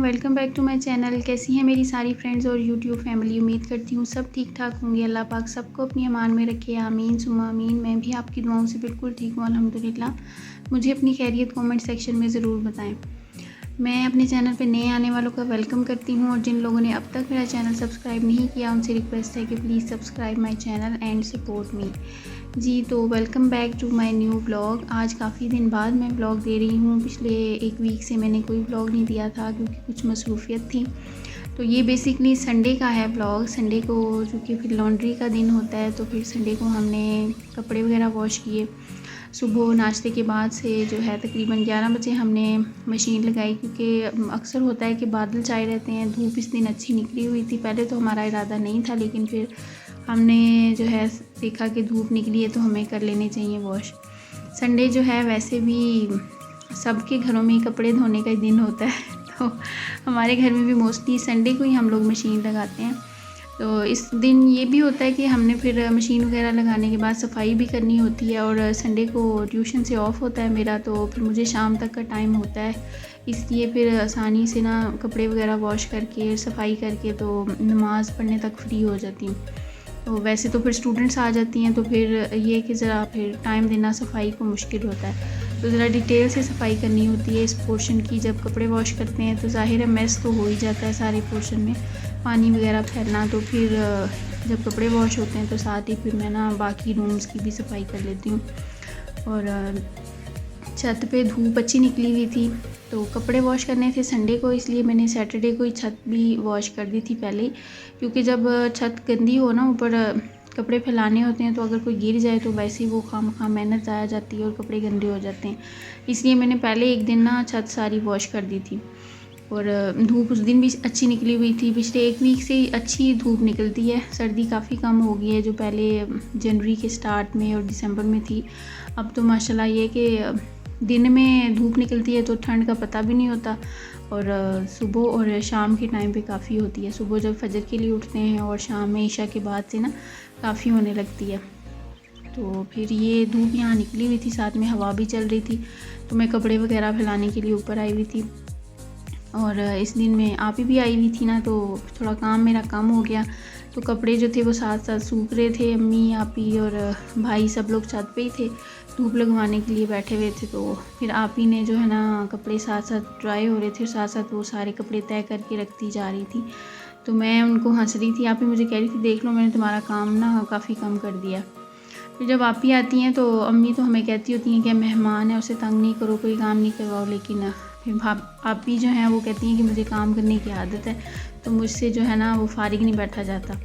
Welcome back to my channel. कैसी हैं मेरी सारी फ्रेंड्स और यूट्यूब फैमिली। उम्मीद करती हूँ सब ठीक ठाक होंगे। अल्लाह पाक सबको अपनी अमान में रखे, आमीन सुम्मा आमीन। मैं भी आपकी दुआओं से बिल्कुल ठीक हूँ अल्हम्दुलिल्लाह। मुझे अपनी खैरियत कमेंट सेक्शन में ज़रूर बताएं। मैं अपने चैनल पे नए आने वालों का वेलकम करती हूँ और जिन लोगों ने अब तक मेरा चैनल सब्सक्राइब नहीं किया उनसे रिक्वेस्ट है कि please subscribe my channel and support me. जी तो welcome back to my new blog. आज काफ़ी दिन बाद मैं ब्लॉग दे रही हूँ। पिछले एक वीक से मैंने कोई ब्लॉग नहीं दिया था क्योंकि कुछ मसरूफियत थी। तो ये बेसिकली संडे का है ब्लॉग। संडे को चूँकि फिर लॉन्ड्री का दिन होता है तो फिर संडे को हमने कपड़े वगैरह वॉश किए। सुबह नाश्ते के बाद से जो है तकरीबन 11 बजे हमने मशीन लगाई क्योंकि अक्सर होता है कि बादल छाए रहते हैं। धूप इस दिन अच्छी निकली हुई थी। पहले तो हमारा इरादा नहीं था लेकिन फिर हमने जो है देखा कि धूप निकली है तो हमें कर लेने चाहिए वॉश। संडे जो है वैसे भी सबके घरों में कपड़े धोने का दिन होता है तो हमारे घर में भी मोस्टली संडे को ही हम लोग मशीन लगाते हैं। तो इस दिन ये भी होता है कि हमने फिर मशीन वगैरह लगाने के बाद सफाई भी करनी होती है और संडे को ट्यूशन से ऑफ़ होता है मेरा, तो फिर मुझे शाम तक का टाइम होता है। इसलिए फिर आसानी से ना कपड़े वगैरह वॉश करके सफाई करके तो नमाज़ पढ़ने तक फ्री हो जाती हूँ। तो वैसे तो फिर स्टूडेंट्स आ जाती हैं तो फिर ये कि ज़रा फिर टाइम देना सफाई को मुश्किल होता है, तो ज़रा डिटेल से सफाई करनी होती है इस पोर्शन की। जब कपड़े वॉश करते हैं तो ज़ाहिर है मेस तो हो ही जाता है सारे पोर्शन में, पानी वगैरह फैलना। तो फिर जब कपड़े वॉश होते हैं तो साथ ही फिर मैं ना बाकी रूम्स की भी सफाई कर लेती हूँ। और छत पे धूप अच्छी निकली हुई थी तो कपड़े वॉश करने थे संडे को, इसलिए मैंने सैटरडे को ही छत भी वॉश कर दी थी पहले ही। क्योंकि जब छत गंदी हो ना, ऊपर कपड़े फैलाने होते हैं तो अगर कोई गिर जाए तो वैसे ही वो खामखा मेहनत ज़ाया जाती है और कपड़े गंदे हो जाते हैं। इसलिए मैंने पहले एक दिन ना छत सारी वॉश कर दी थी। और धूप उस दिन भी अच्छी निकली हुई थी। पिछले एक वीक से अच्छी धूप निकलती है। सर्दी काफ़ी कम हो गई है जो पहले जनवरी के स्टार्ट में और दिसंबर में थी। अब तो माशाल्लाह ये कि दिन में धूप निकलती है तो ठंड का पता भी नहीं होता और सुबह और शाम के टाइम पे काफ़ी होती है। सुबह जब फजर के लिए उठते हैं और शाम में ईशा के बाद से ना काफ़ी होने लगती है। तो फिर ये धूप यहाँ निकली हुई थी, साथ में हवा भी चल रही थी, तो मैं कपड़े वगैरह फैलाने के लिए ऊपर आई हुई थी। और इस दिन में आप ही भी आई हुई थी ना, तो थोड़ा काम मेरा कम हो गया। तो कपड़े जो थे वो साथ साथ सूख रहे थे। अम्मी आप ही और भाई सब लोग छत पे ही थे, धूप लगवाने के लिए बैठे हुए थे। तो फिर आप ही ने जो है ना कपड़े साथ साथ ड्राई हो रहे थे, साथ साथ वो सारे कपड़े तय करके रखती जा रही थी। तो मैं उनको हंस रही थी। आप ही मुझे कह रही थी देख लो मैंने तुम्हारा काम ना काफ़ी कम कर दिया। फिर जब आप ही आती हैं तो अम्मी तो हमें कहती होती हैं कि मेहमान है उसे तंग नहीं करो, कोई काम नहीं करवाओ। लेकिन फिर आप ही जो हैं वो कहती हैं कि मुझे काम करने की आदत है तो मुझसे जो है ना वो फारिग नहीं बैठा जाता।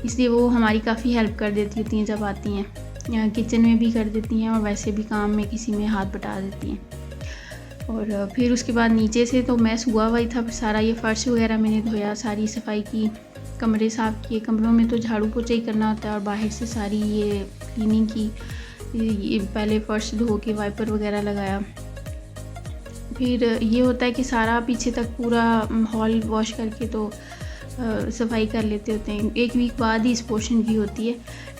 इसलिए वो हमारी काफ़ी हेल्प कर देती होती हैं जब आती हैं। यहाँ किचन में भी कर देती हैं और वैसे भी काम में किसी में हाथ बटा देती हैं। और फिर उसके बाद नीचे से तो मैस हुआ हुआ ही था। फिर सारा ये फ़र्श वगैरह मैंने धोया, सारी सफाई की, कमरे साफ़ किए। कमरों में तो झाड़ू पोछा ही करना होता है और बाहर से सारी ये क्लीनिंग की। ये पहले फ़र्श धो के वाइपर वगैरह लगाया। फिर ये होता है कि सारा पीछे तक पूरा हॉल वॉश करके तो सफाई कर लेते होते हैं। एक वीक बाद ही इस पोर्शन की होती है।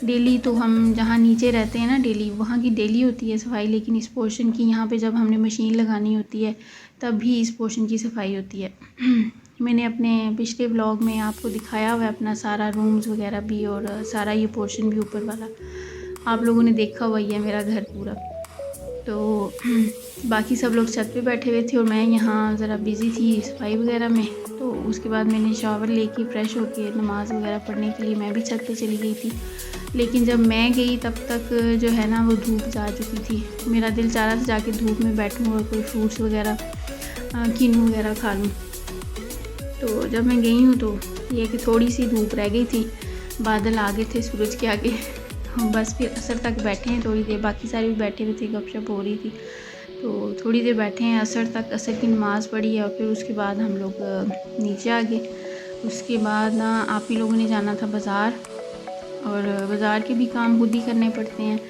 डेली तो हम जहाँ नीचे रहते हैं ना डेली वहाँ की डेली होती है सफाई, लेकिन इस पोर्शन की यहाँ पे जब हमने मशीन लगानी होती है तब भी इस पोर्शन की सफाई होती है। मैंने अपने पिछले ब्लॉग में आपको दिखाया हुआ है अपना सारा रूम्स वगैरह भी और सारा ये पोर्शन भी ऊपर वाला आप लोगों ने देखा हुआ ही है मेरा घर पूरा। तो बाकी सब लोग छत पे बैठे हुए थे और मैं यहाँ ज़रा बिज़ी थी सफाई वगैरह में। तो उसके बाद मैंने शावर लेके फ़्रेश होके नमाज़ वगैरह पढ़ने के लिए मैं भी छत पे चली गई थी। लेकिन जब मैं गई तब तक जो है ना वो धूप जा चुकी थी। मेरा दिल चाह रहा था जाके धूप में बैठूँ और कोई फ्रूट्स वगैरह किन्नू वगैरह खा लूँ। तो जब मैं गई हूँ तो ये कि थोड़ी सी धूप रह गई थी, बादल आ गए थे सूरज के आगे। बस फिर असर तक बैठे हैं थोड़ी देर, बाकी सारे भी बैठे हुए थे, गपशप हो रही थी। तो थोड़ी देर बैठे हैं असर तक, असर की नमाज़ पढ़ी है और फिर उसके बाद हम लोग नीचे आ गए। उसके बाद ना आप ही लोगों ने जाना था बाज़ार और बाज़ार के भी काम खुद ही करने पड़ते हैं।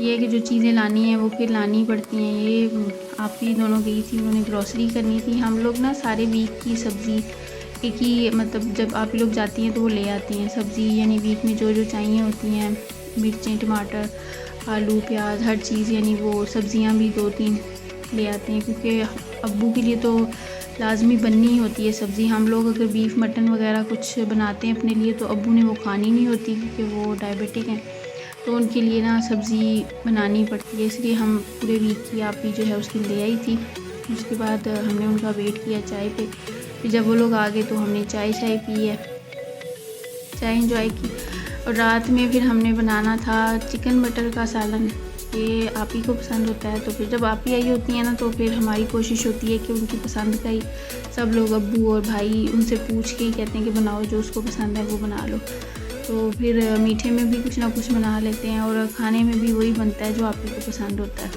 ये है कि जो चीज़ें लानी हैं वो फिर लानी पड़ती हैं। ये आप ही दोनों गई थी, उन्होंने ग्रॉसरी करनी थी। हम लोग ना सारे वीक की सब्ज़ी एक ही मतलब जब आप ही लोग जाती हैं तो वो ले आती हैं सब्ज़ी, यानी वीक में जो जो चाहिए होती हैं, मिर्चें, टमाटर, आलू, प्याज, हर चीज़, यानी वो सब्ज़ियाँ भी 2-3 ले आते हैं। क्योंकि अब्बू के लिए तो लाजमी बननी ही होती है सब्ज़ी। हम लोग अगर बीफ मटन वगैरह कुछ बनाते हैं अपने लिए तो अब्बू ने वो खानी नहीं होती क्योंकि वो डायबिटिक हैं, तो उनके लिए ना सब्ज़ी बनानी पड़ती है। इसलिए हम पूरे वीक की आपी जो है उसकी ले आई थी। उसके बाद हमने उनका वेट किया चाय पे। फिर जब वो लोग आ गए तो हमने चाय पी है, चाय इंजॉय की। और रात में फिर हमने बनाना था चिकन मटर का सालन। ये आप ही को पसंद होता है, तो फिर जब आप ही आई होती है ना तो फिर हमारी कोशिश होती है कि उनकी पसंद का ही सब लोग, अब्बू और भाई, उनसे पूछ के ही कहते हैं कि बनाओ, जो उसको पसंद है वो बना लो। तो फिर मीठे में भी कुछ ना कुछ बना लेते हैं और खाने में भी वही बनता है जो आप ही को पसंद होता है।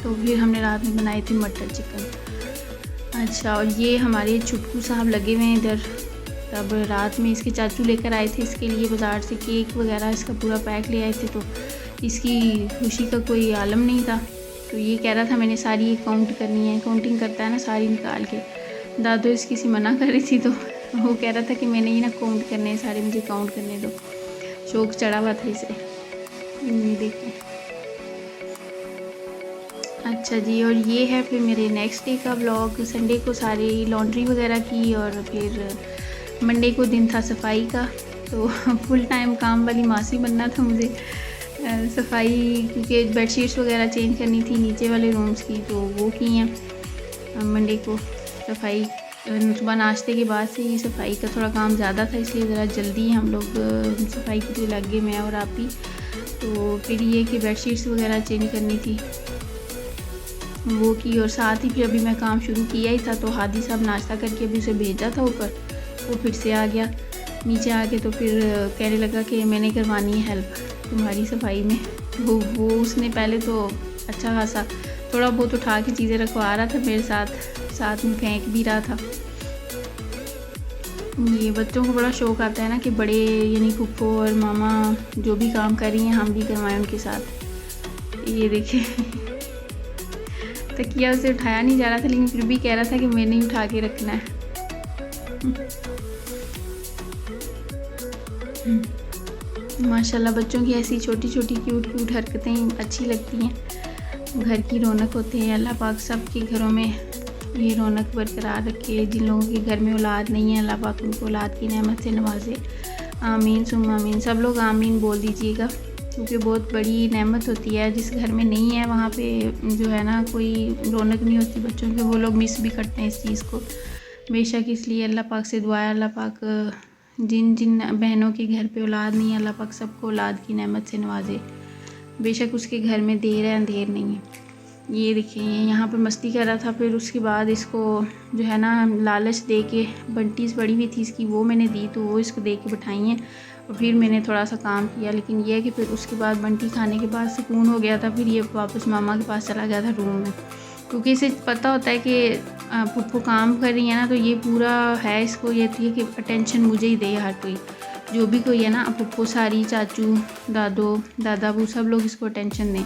तो फिर हमने रात में बनाए थे मटर चिकन। अच्छा, और ये हमारे छुटकू साहब लगे हुए हैं इधर। तब रात में इसके चाचू लेकर आए थे इसके लिए बाज़ार से केक वगैरह, इसका पूरा पैक ले आए थे। तो इसकी खुशी का कोई आलम नहीं था। तो ये कह रहा था मैंने सारी काउंट करनी है, काउंटिंग करता है ना सारी निकाल के। दादू इसकी सी मना कर रही थी तो वो कह रहा था कि मैंने ही ना काउंट करने हैं सारे, मुझे काउंट करने दो। शौक चढ़ा हुआ था इसे। ये देखिए। अच्छा जी, और ये है फिर मेरे नेक्स्ट डे का व्लॉग। संडे को सारी लॉन्ड्री वगैरह की और फिर मंडे को दिन था सफाई का। तो फुल टाइम काम वाली मासी बनना था मुझे। सफाई क्योंकि बेडशीट्स वगैरह चेंज करनी थी नीचे वाले रूम्स की, तो वो की हैं मंडे को सफाई। सुबह नाश्ते के बाद से ही सफाई का थोड़ा काम ज़्यादा था, इसलिए ज़रा जल्दी हम लोग सफाई के लिए लग गए, मैं और आप ही। तो फिर ये कि बेडशीट्स वगैरह चेंज करनी थी, वो की। और साथ ही फिर अभी मैं काम शुरू किया ही था तो हादी साहब नाश्ता करके अभी उसे भेजा था ऊपर, वो फिर से आ गया नीचे आके। तो फिर कहने लगा कि मैंने करवानी है हेल्प तुम्हारी सफाई में। वो उसने पहले तो अच्छा खासा थोड़ा बहुत उठा के चीज़ें रखवा रहा था मेरे साथ में फेंक भी रहा था। ये बच्चों को बड़ा शौक़ आता है ना कि बड़े यानी फूफो और मामा जो भी काम कर रही हैं हम भी करवाएं उनके साथ। ये देखिए तकिया उसे उठाया नहीं जा रहा था, लेकिन फिर भी कह रहा था कि मैंने ही उठा के रखना है। माशाल्लाह बच्चों की ऐसी छोटी छोटी क्यूट हरकतें अच्छी लगती हैं, घर की रौनक होते हैं। अल्लाह पाक सब के घरों में ये रौनक बरकरार रखे। जिन लोगों के घर में औलाद नहीं है अल्लाह पाक उनको औलाद की नेमत से नवाजे। आमीन सुम्मा आमीन। सब लोग आमीन बोल दीजिएगा, क्योंकि बहुत बड़ी नेमत होती है। जिस घर में नहीं है वहाँ पे जो है ना कोई रौनक नहीं होती बच्चों की, वो लोग मिस भी करते हैं इस चीज़ को बेशक। इसलिए अल्लाह पाक से दुआ है, अल्लाह पाक जिन जिन बहनों के घर पे औलाद नहीं है अल्लाह पाक सबको औलाद की नेमत से नवाजे। बेशक उसके घर में देर है अंधेर नहीं है। ये देखिए यहाँ पर मस्ती कर रहा था। फिर उसके बाद इसको जो है ना लालच दे के, बंटीज़ पड़ी हुई थी इसकी वो मैंने दी, तो वो इसको दे के बिठाई हैं। और फिर मैंने थोड़ा सा काम किया, लेकिन यह है कि फिर उसके बाद बंटी खाने के बाद सुकून हो गया था। फिर ये वापस मामा के पास चला गया था रूम में, क्योंकि इसे पता होता है कि पुप्पो काम कर रही है ना, तो ये पूरा है इसको ये थी कि अटेंशन मुझे ही दे हर कोई, जो भी कोई है ना, पुप्पो सारी, चाचू, दादा वो सब लोग इसको अटेंशन दें।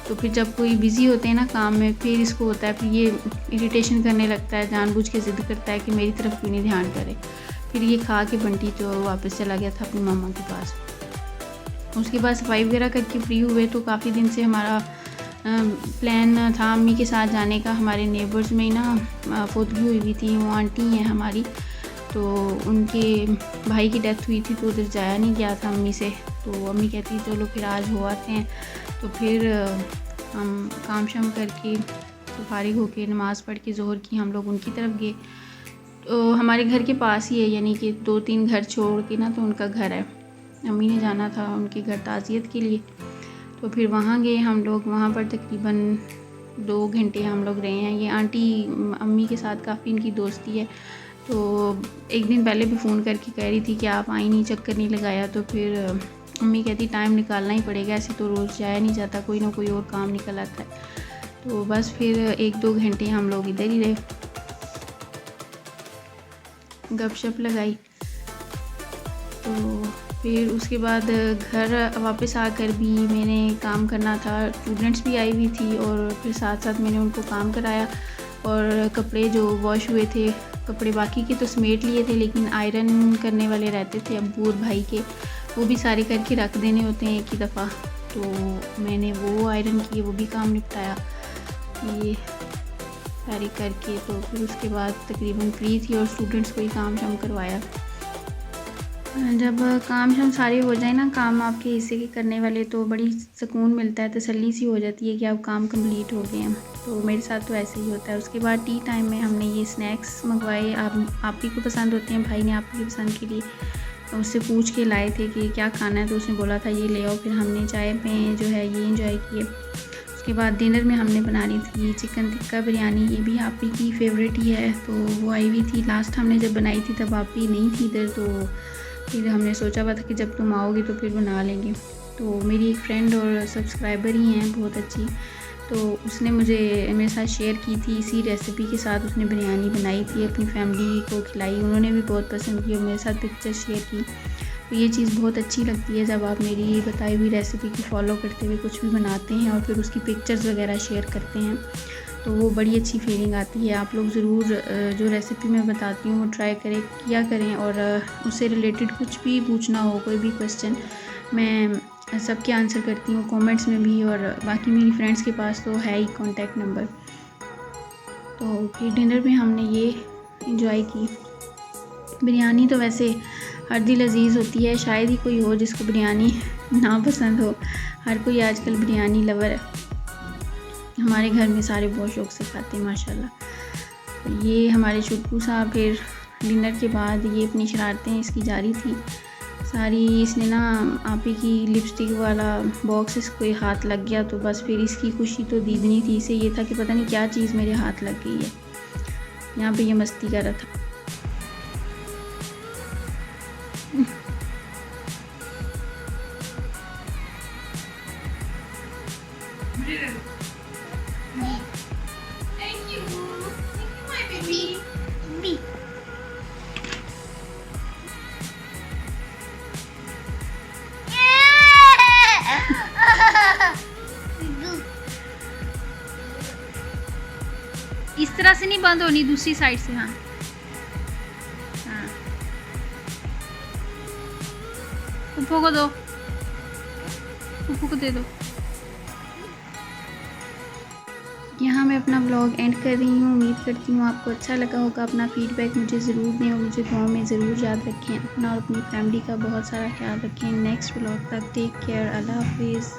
तो फिर जब कोई बिज़ी होते हैं ना काम में, फिर इसको होता है, फिर ये इरिटेशन करने लगता है, जानबूझ के ज़िद करता है कि मेरी तरफ क्यों नहीं ध्यान करे। फिर ये खा के बंटी तो वापस चला गया था अपनी मामा के पास। उसके बाद सफाई वगैरह करके फ्री हुए, तो काफ़ी दिन से हमारा प्लान था अम्मी के साथ जाने का। हमारे नेबर्स में ही ना फौतगी हुई थी, वो आंटी हैं हमारी, तो उनके भाई की डेथ हुई थी, तो उधर जाया नहीं गया था अम्मी से। तो अम्मी कहती चलो फिर आज हो आते हैं। तो फिर हम काम शाम करके तो फारिग होके नमाज़ पढ़ के ज़ोहर की हम लोग उनकी तरफ गए। तो हमारे घर के पास ही है, यानी कि 2-3 घर छोड़ के ना तो उनका घर है। अम्मी ने जाना था उनके घर ताज़ियत के लिए, तो फिर वहाँ गए हम लोग। वहाँ पर तकरीबन 2 घंटे हम लोग रहे हैं। ये आंटी अम्मी के साथ काफ़ी इनकी दोस्ती है, तो एक दिन पहले भी फ़ोन करके कह रही थी कि आप आई नहीं, चक्कर नहीं लगाया। तो फिर अम्मी कहती टाइम निकालना ही पड़ेगा, ऐसे तो रोज़ जाया नहीं जाता, कोई ना कोई और काम निकल आता है। तो बस फिर 1-2 घंटे हम लोग इधर ही रहे, गपशप लगाई। तो फिर उसके बाद घर वापस आकर भी मैंने काम करना था। स्टूडेंट्स भी आई हुई थी और फिर साथ साथ मैंने उनको काम कराया। और कपड़े जो वॉश हुए थे, कपड़े बाकी के तो समेट लिए थे, लेकिन आयरन करने वाले रहते थे अब्बू और भाई के, वो भी सारे करके रख देने होते हैं एक ही दफ़ा। तो मैंने वो आयरन किए, वो भी काम निपटाया। ये सारी करके। तो फिर उसके बाद तकरीबन फ्री थी और स्टूडेंट्स को ही काम शाम करवाया। जब काम शाम सारे हो जाए ना, काम आपके हिस्से के करने वाले, तो बड़ी सुकून मिलता है, तसल्ली सी हो जाती है कि अब काम कंप्लीट हो गए हैं। तो मेरे साथ तो ऐसे ही होता है। उसके बाद टी टाइम में हमने ये स्नैक्स मंगवाए। आप ही को पसंद होते हैं, भाई ने आपकी पसंद के लिए तो उससे पूछ के लाए थे कि क्या खाना है, तो उसने बोला था ये ले आओ। फिर हमने चाय में जो है ये इंजॉय किए। उसके बाद डिनर में हमने बना ली थी चिकन टिक्का बिरयानी। ये भी आप ही की फेवरेट ही है, तो वो आई हुई थी। लास्ट हमने जब बनाई थी तब आप ही नहीं थी इधर, तो फिर हमने सोचा हुआ था कि जब तुम आओगी तो फिर बना लेंगे। तो मेरी एक फ्रेंड और सब्सक्राइबर ही हैं बहुत अच्छी, तो उसने मेरे साथ शेयर की थी इसी रेसिपी के साथ। उसने बिरयानी बनाई थी, अपनी फैमिली को खिलाई, उन्होंने भी बहुत पसंद की और मेरे साथ पिक्चर शेयर की। तो ये चीज़ बहुत अच्छी लगती है जब आप मेरी बताई हुई रेसिपी को फॉलो करते हुए कुछ भी बनाते हैं और फिर उसकी पिक्चर्स वगैरह शेयर करते हैं, तो वो बड़ी अच्छी फीलिंग आती है। आप लोग ज़रूर जो रेसिपी मैं बताती हूँ वो ट्राई किया करें, और उससे रिलेटेड कुछ भी पूछना हो, कोई भी क्वेश्चन, मैं सबके आंसर करती हूँ कमेंट्स में भी, और बाकी मेरी फ्रेंड्स के पास तो है ही कॉन्टैक्ट नंबर। तो फिर डिनर में हमने ये इंजॉय की। बिरयानी तो वैसे हर दिल अजीज़ होती है, शायद ही कोई हो जिसको बिरयानी ना पसंद हो। हर कोई आजकल बिरयानी लवर है। हमारे घर में सारे बहुत शौक़ से खाते हैं माशाल्लाह। तो ये हमारे छुट्टू साहब फिर डिनर के बाद ये अपनी शरारतें इसकी जारी थी सारी। इसने ना आप ही की लिपस्टिक वाला बॉक्स इसको हाथ लग गया, तो बस फिर इसकी खुशी तो दीदनी थी। इसे ये था कि पता नहीं क्या चीज़ मेरे हाथ लग गई है। यहाँ पे ये मस्ती कर रहा था। इस तरह से नहीं बंद होनी, दूसरी साइड से। हाँ हाँ, पुप्पो को दो, पुप्पो को दे दो। यहाँ मैं अपना ब्लॉग एंड कर रही हूँ। उम्मीद करती हूँ आपको अच्छा लगा होगा। अपना फीडबैक मुझे ज़रूर दें और मुझे दुआ में ज़रूर याद रखें। अपना और अपनी फैमिली का बहुत सारा ख्याल रखें। नेक्स्ट ब्लॉग तक टेक केयर, अल्लाह हाफिज़।